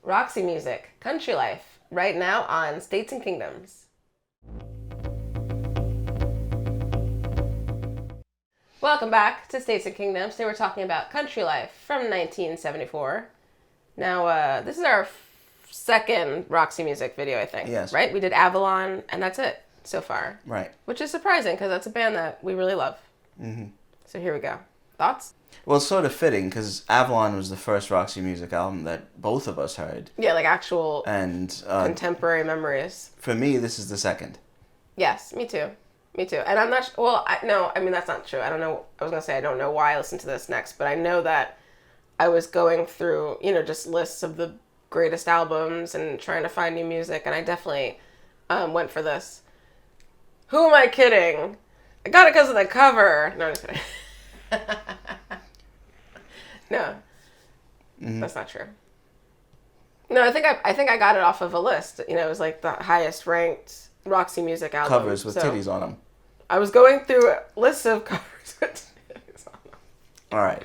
Roxy music, country life, right now on States and Kingdoms. Welcome back to States and Kingdoms. Today we're talking about country life from 1974. Now, this is our second Roxy music video, I think. Yes. Right? We did Avalon, and that's it so far. Right. Which is surprising, because that's a band that we really love. Mm-hmm. So here we go. Thoughts? Well, it's sort of fitting, because Avalon was the first Roxy music album that both of us heard. Yeah, like actual and contemporary memories. For me, this is the second. Yes, me too. Me too. And I'm not... Well, no, I mean, that's not true. I don't know... I was going to say I don't know why I listened to this next, but I know that I was going through, just lists of the greatest albums and trying to find new music, and I definitely went for this. Who am I kidding? I got it because of the cover. No, I'm just kidding. No, That's not true. No, I think I got it off of a list. It was like the highest ranked Roxy music album. Covers with titties on them. I was going through lists of covers with titties on them. All right.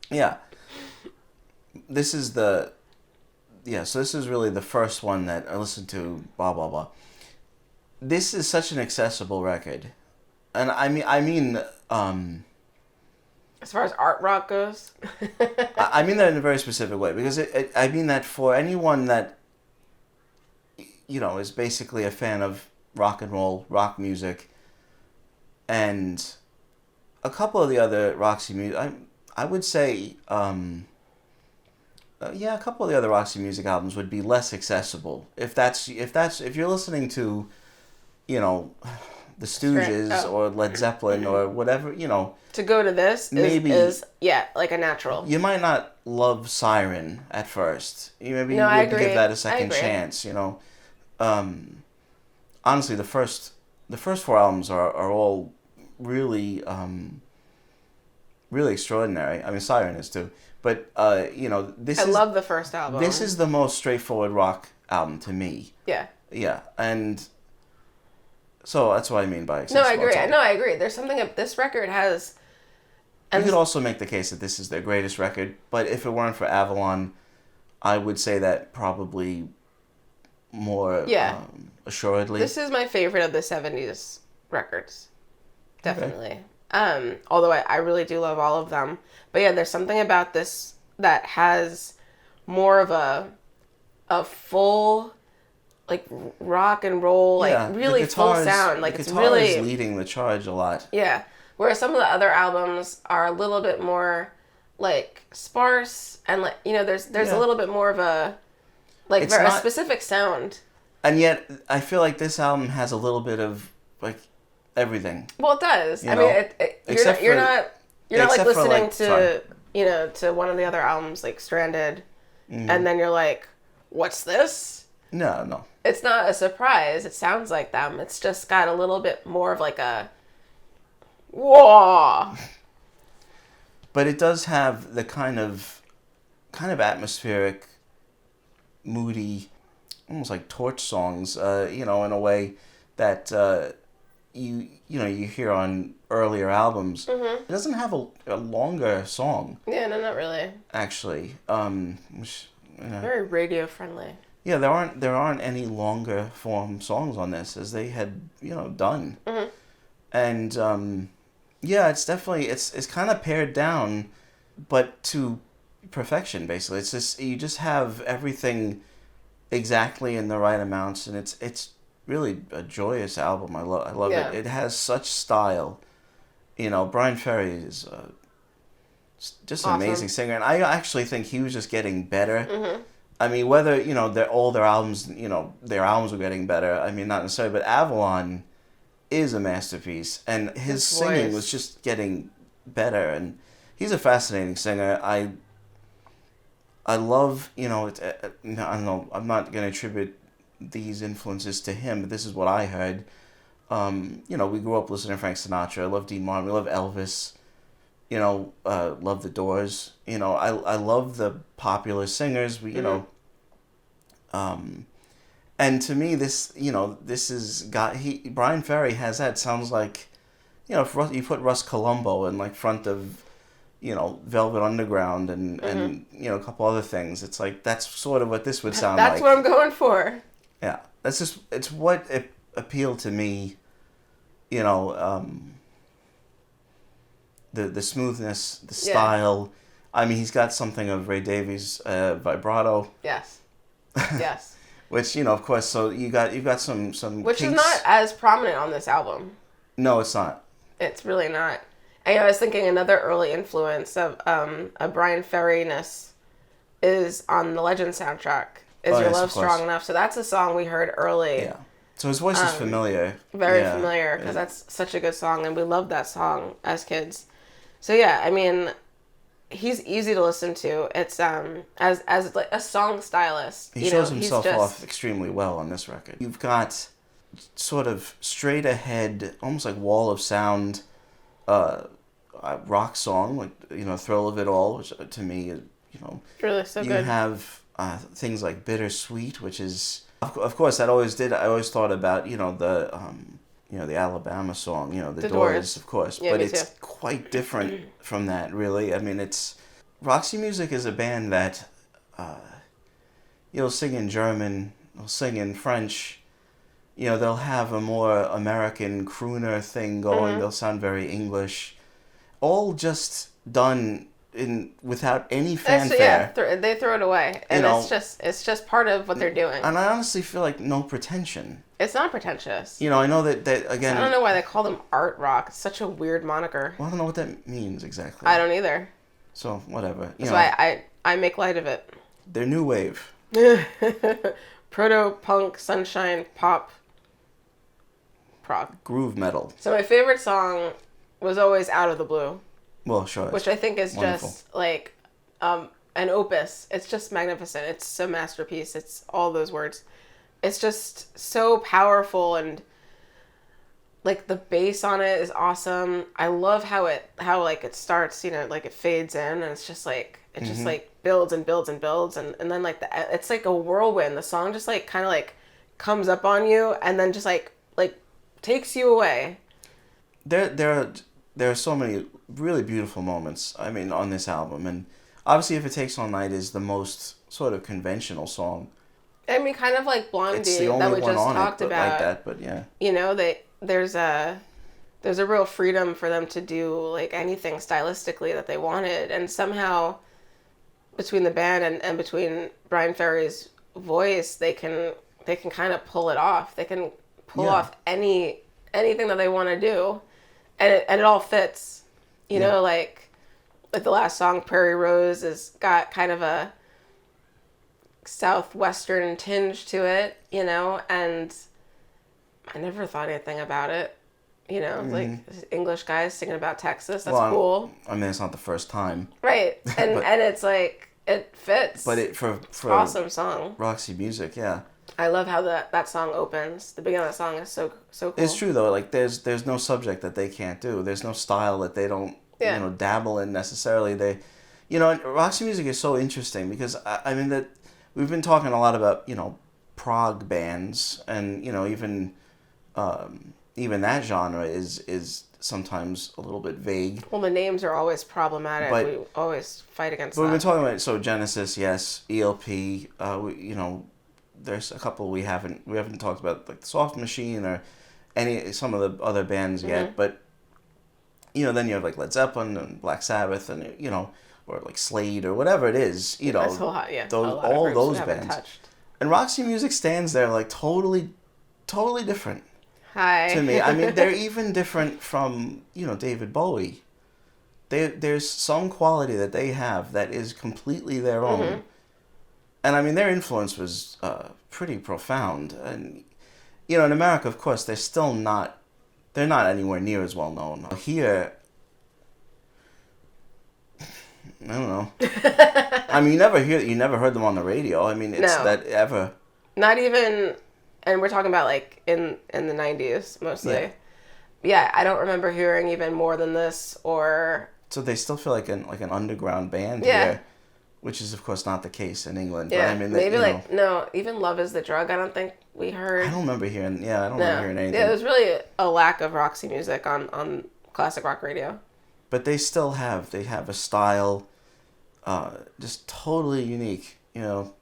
Yeah. So this is really the first one that I listened to, blah, blah, blah. This is such an accessible record. And I mean, as far as art rock goes? I mean that in a very specific way, because I mean that for anyone that, is basically a fan of rock and roll, rock music, and a couple of the other Roxy music, I would say, a couple of the other Roxy music albums would be less accessible. If you're listening to, the Stooges or Led Zeppelin or whatever, To go to this maybe is like a natural. You might not love Siren at first. You would agree. give that a second chance, Honestly, the first four albums are all really really extraordinary. I mean, Siren is too. But I love the first album. This is the most straightforward rock album to me. Yeah. Yeah, and so that's what I mean by accessible. No, I agree. I agree. There's something this record has. You could also make the case that this is their greatest record, but if it weren't for Avalon, I would say that probably more assuredly. This is my favorite of the 70s records. Definitely. Okay. Although I really do love all of them. But yeah, there's something about this that has more of a full, like, rock and roll, like, really full sound. Like, it's really is leading the charge a lot. Yeah. Whereas some of the other albums are a little bit more, like, sparse and, like, there's a little bit more of a, like, a specific sound. And yet, I feel like this album has a little bit of, like, everything. Well, it does. I mean, you're not like listening to one of the other albums, like Stranded, and then you're like, what's this? No. It's not a surprise. It sounds like them. It's just got a little bit more of like a whoa. But it does have the kind of atmospheric, moody, almost like torch songs, in a way that you hear on earlier albums. Mm-hmm. It doesn't have a longer song. Yeah, no, not really. Actually, very radio friendly. Yeah, there aren't any longer form songs on this as they had done. Mm-hmm. And it's definitely it's kind of pared down, but to perfection basically. It's just you just have everything exactly in the right amounts, and it's really a joyous album. I love it. It has such style. Bryan Ferry is just an amazing singer, and I actually think he was just getting better. Mm-hmm. I mean, whether all their albums, their albums were getting better. I mean, not necessarily, but Avalon is a masterpiece, and his singing was just getting better, and he's a fascinating singer. I love, I don't know, I'm not going to attribute these influences to him, but this is what I heard. We grew up listening to Frank Sinatra. I love Dean Martin. We love Elvis. Love the Doors. I love the popular singers. And to me, this is Bryan Ferry has that. Sounds like, if you put Russ Columbo in like front of, Velvet Underground and a couple other things. It's like that's sort of what this would sound That's like. what I'm going for. Yeah, it's what appealed to me. The smoothness, the style. I mean, he's got something of Ray Davies' vibrato. Yes. Yes. Which of course. So you've got some which kinks. is not as prominent on this album. No, it's not. It's really not. And, I was thinking another early influence of a Bryan Ferry-ness is on the Legend soundtrack. Is Your Love Strong Enough? So that's a song we heard early. Yeah. So his voice is familiar. Very familiar, because that's such a good song, and we loved that song as kids. So yeah, I mean, he's easy to listen to. It's as like a song stylist. He shows himself off extremely well on this record. You've got sort of straight ahead, almost like wall of sound, rock song, like Thrill of It All, which to me, really so you good. You have things like Bittersweet, which is of course I always thought about the Alabama song, the Doors, of course, yeah, but me it's too. quite different from that, really. I mean, Roxy Music is a band that sing in German, they'll sing in French. They'll have a more American crooner thing going. They'll sound very English, all just done without any fanfare. They throw it away, and it's just part of what they're doing. And I honestly feel like no pretension. It's not pretentious. I know that again. I don't know why they call them art rock. It's such a weird moniker. Well, I don't know what that means exactly. I don't either. So whatever. That's why I make light of it. They're new wave. Proto-punk, sunshine, pop, prog. Groove metal. So my favorite song was always Out of the Blue. Well, sure. Which I think is wonderful. Just like an opus. It's just magnificent. It's a masterpiece. It's all those words. It's just so powerful, and like the bass on it is awesome. I love how it starts, like it fades in, and it's just like it just like builds and builds and builds, and then like it's like a whirlwind. The song just like kind of like comes up on you and then just like takes you away. There are so many really beautiful moments, I mean, on this album, and obviously If It Takes All Night is the most sort of conventional song. I mean, kind of like Blondie it's the only that we one just on talked it, about. like that, but yeah. There's a real freedom for them to do like anything stylistically that they wanted, and somehow between the band and between Bryan Ferry's voice, they can kind of pull it off. They can pull off anything that they want to do, and it all fits. Like the last song, Prairie Rose, has got kind of a southwestern tinge to it, and I never thought anything about it. Like English guys singing about Texas. That's cool. I mean, it's not the first time. Right. And and it's like it fits. But it's awesome song. Roxy Music, yeah. I love how that song opens. The beginning of that song is so cool. It's true though. Like there's no subject that they can't do. There's no style that they don't dabble in necessarily. They, Roxy Music is so interesting because I mean that we've been talking a lot about prog bands, and even that genre is sometimes a little bit vague. Well, the names are always problematic. We always fight against that. But we've been talking about Genesis, yes, ELP. There's a couple we haven't talked about, like Soft Machine or some of the other bands yet. But then you have like Led Zeppelin and Black Sabbath and or like Slade or whatever it is. That's a lot, yeah. All those bands. And Roxy Music stands there like totally different. Hi. To me, I mean, they're even different from David Bowie. There's some quality that they have that is completely their own, and I mean their influence was pretty profound. And in America, of course, they're not anywhere near as well known. Here, I don't know. I mean, you never heard them on the radio. I mean, it's that ever. Not even. And we're talking about like in the 90s mostly. Yeah, I don't remember hearing even more than this or. So they still feel like an underground band here, which is of course not the case in England. Yeah, but I mean, maybe even Love Is the Drug. I don't think we heard. I don't remember hearing. Yeah, I don't remember hearing anything. Yeah, there's really a lack of Roxy Music on classic rock radio. but they have a style, just totally unique. You know.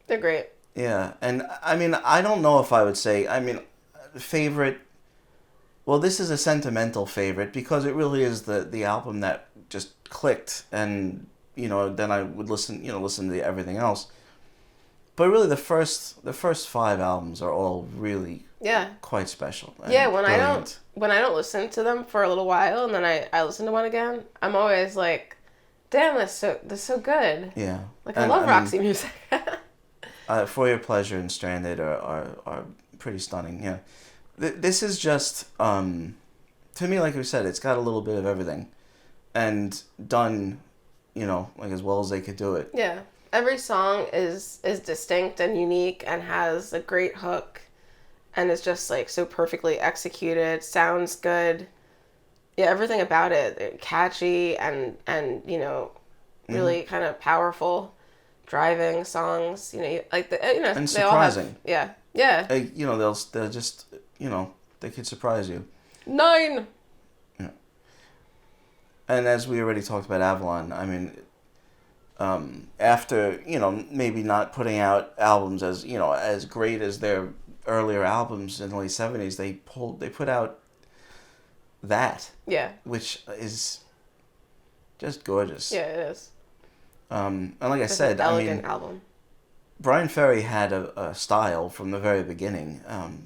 They're great. Yeah, and I mean, I don't know if I would say, I mean, favorite. Well, this is a sentimental favorite because it really is the album that just clicked, and then I would listen to everything else. But really, the first 5 albums are all really quite special. Yeah, when I don't listen to them for a little while and then I listen to one again, I'm always like, damn, that's so good. Yeah, like I love Roxy music. For Your Pleasure and Stranded are pretty stunning. Yeah, this is just to me, like we said, it's got a little bit of everything, and done, like as well as they could do it. Yeah. Every song is distinct and unique and has a great hook and is just like so perfectly executed, sounds good. Yeah, everything about it catchy and really kind of powerful driving songs, like and they all have, surprising. Yeah. They'll just they could surprise you. 9. Yeah. And as we already talked about Avalon, I mean, after maybe not putting out albums as great as their earlier albums in the late 70s, they put out that, which is just gorgeous. Yeah, it is. And like I said, an elegant album. Bryan Ferry had a style from the very beginning,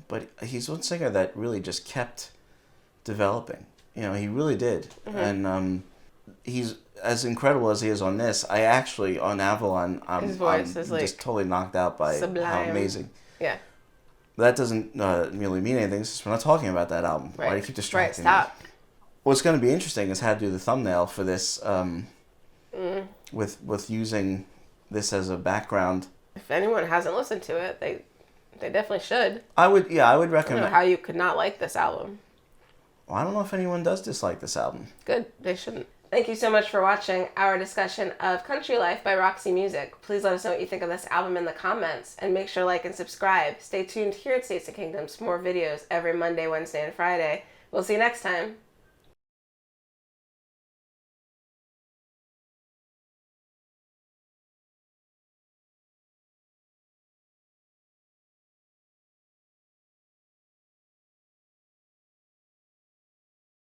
but he's one singer that really just kept developing. He really did. Mm-hmm. And he's as incredible as he is on this. I actually, on Avalon, his voice is just totally knocked out by sublime. how amazing. Yeah. That doesn't really mean anything. It's just we're not talking about that album. Right. Why do you keep distracting me? Stop. What's going to be interesting is how to do the thumbnail for this, with using this as a background. If anyone hasn't listened to it, they definitely should. I would recommend. I don't know how you could not like this album. Well, I don't know if anyone does dislike this album. Good. They shouldn't. Thank you so much for watching our discussion of Country Life by Roxy Music. Please let us know what you think of this album in the comments, and make sure to like and subscribe. Stay tuned here at States and Kingdoms for more videos every Monday, Wednesday, and Friday. We'll see you next time.